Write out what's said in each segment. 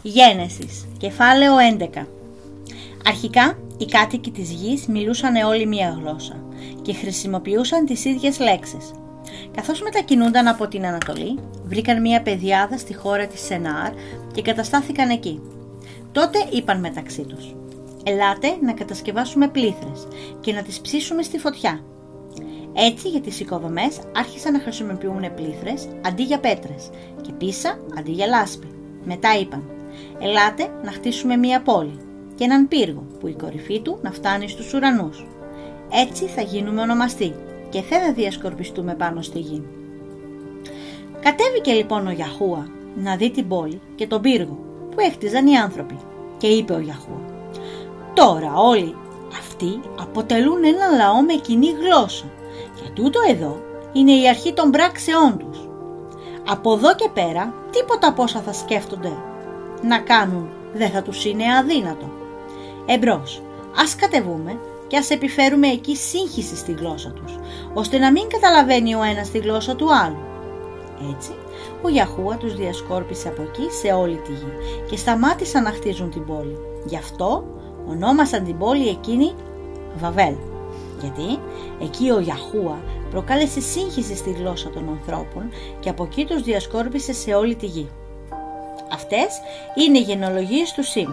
Γένεσης, κεφάλαιο 11. Αρχικά, οι κάτοικοι της γης μιλούσαν όλοι μία γλώσσα και χρησιμοποιούσαν τις ίδιες λέξεις. Καθώς μετακινούνταν από την Ανατολή, βρήκαν μία πεδιάδα στη χώρα της Σενάρ και καταστάθηκαν εκεί. Τότε είπαν μεταξύ τους: «Ελάτε να κατασκευάσουμε πλήθρες και να τις ψήσουμε στη φωτιά». Έτσι, για τις οικοδομές άρχισαν να χρησιμοποιούν πλήθρες αντί για πέτρες και πίσα αντί για λάσπη. Μετά είπαν: «Ελάτε να χτίσουμε μία πόλη και έναν πύργο που η κορυφή του να φτάνει στους ουρανούς. Έτσι θα γίνουμε ονομαστοί και δεν θα διασκορπιστούμε πάνω στη γη». Κατέβηκε λοιπόν ο Ιαχούα να δει την πόλη και τον πύργο που έχτιζαν οι άνθρωποι και είπε ο Ιαχούα: «Τώρα όλοι αυτοί αποτελούν ένα λαό με κοινή γλώσσα και τούτο εδώ είναι η αρχή των πράξεών τους. Από εδώ και πέρα τίποτα από όσα θα σκέφτονται να κάνουν δεν θα τους είναι αδύνατο. Εμπρός, ας κατεβούμε και ας επιφέρουμε εκεί σύγχυση στη γλώσσα τους, ώστε να μην καταλαβαίνει ο ένας τη γλώσσα του άλλου». Έτσι, ο Ιαχούα τους διασκόρπισε από εκεί σε όλη τη γη και σταμάτησαν να χτίζουν την πόλη. Γι' αυτό ονόμασαν την πόλη εκείνη Βαβέλ, γιατί εκεί ο Ιαχούα προκάλεσε σύγχυση στη γλώσσα των ανθρώπων και από εκεί τους διασκόρπισε σε όλη τη γη. Αυτές είναι οι γενεολογίες του Σιμ.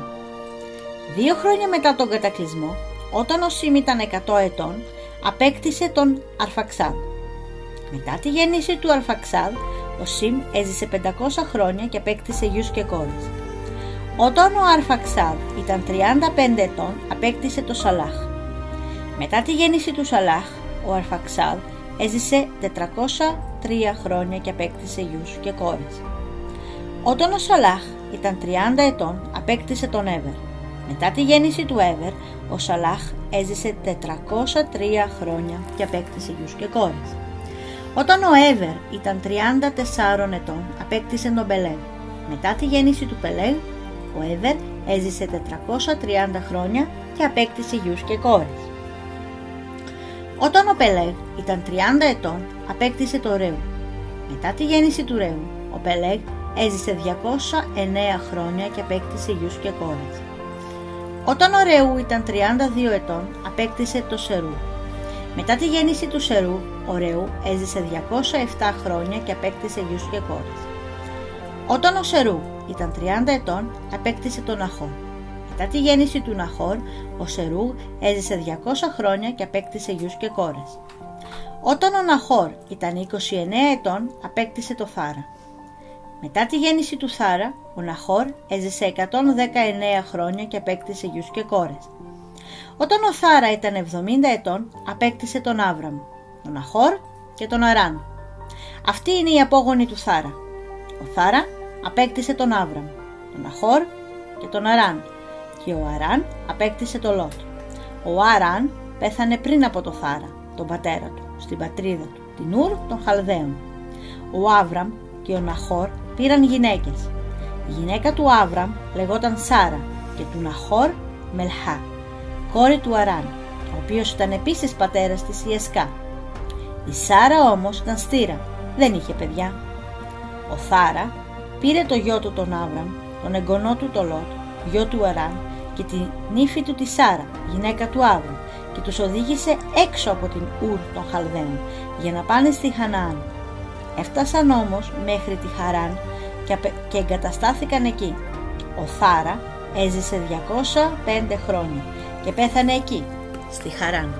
2 χρόνια μετά τον κατακλυσμό, όταν ο Σιμ ήταν 100 ετών, απέκτησε τον Αρφαξάδ. Μετά τη γέννηση του Αρφαξάδ, ο Σιμ έζησε 500 χρόνια και απέκτησε γιους και κόρες. Όταν ο Αρφαξάδ ήταν 35 ετών, απέκτησε το Σαλάχ. Μετά τη γέννηση του Σαλάχ, ο Αρφαξάδ έζησε 403 χρόνια και απέκτησε γιους και κόρες. Όταν ο Σαλάχ ήταν 30 ετών, απέκτησε τον Έβερ. Μετά τη γέννηση του Έβερ, ο Σαλάχ έζησε 403 χρόνια και απέκτησε γιους και κόρες. Όταν ο Έβερ ήταν 34 ετών, απέκτησε τον Πελέγ. Μετά τη γέννηση του Πελέγ, ο Έβερ έζησε 430 χρόνια και απέκτησε γιους και κόρες. Όταν ο Πελέγ ήταν 30 ετών, απέκτησε το Ρεού. Μετά τη γέννηση του Ρεού, ο Πελέγ έζησε 209 χρόνια και απέκτησε γιους και κόρες. Όταν ο Ρεού ήταν 32 ετών, απέκτησε το Σερού. Μετά τη γέννηση του Σερού, ο Ρεού έζησε 207 χρόνια και απέκτησε γιους και κόρες. Όταν ο Σερού ήταν 30 ετών, απέκτησε τον Ναχόρ. Μετά τη γέννηση του Ναχόρ, ο Σερού έζησε 200 χρόνια και απέκτησε γιους και κόρες. Όταν ο Ναχόρ ήταν 29 ετών, απέκτησε το Θάρα. Μετά τη γέννηση του Θάρα, ο Ναχόρ έζησε 119 χρόνια και απέκτησε γιους και κόρες. Όταν ο Θάρα ήταν 70 ετών, απέκτησε τον Άβραμ, τον Ναχόρ και τον Αράν. Αυτή είναι η απόγονη του Θάρα. Ο Θάρα απέκτησε τον Άβραμ, τον Ναχόρ και τον Αράν και ο Αράν απέκτησε τον Λότ. Ο Αράν πέθανε πριν από το Θάρα, τον πατέρα του, στην πατρίδα του, την Ούρ των Χαλδαίων. Ο Άβραμ και ο Ναχόρ πήραν γυναίκες. Η γυναίκα του Άβραμ λεγόταν Σάρα και του Ναχόρ Μελχά, κόρη του Αράν, ο οποίος ήταν επίσης πατέρας της Ιεσκά. Η Σάρα όμως ήταν στήρα, δεν είχε παιδιά. Ο Θάρα πήρε το γιο του τον Άβραμ, τον εγγονό του τον Λότ, γιο του Αράν, και την νύφη του τη Σάρα, γυναίκα του Άβραμ, και τους οδήγησε έξω από την Ούρ των Χαλδαίων για να πάνε στη Χαναάν. Έφτασαν όμως μέχρι τη Χαράν και εγκαταστάθηκαν εκεί. Ο Θάρα έζησε 205 χρόνια και πέθανε εκεί, στη Χαράν.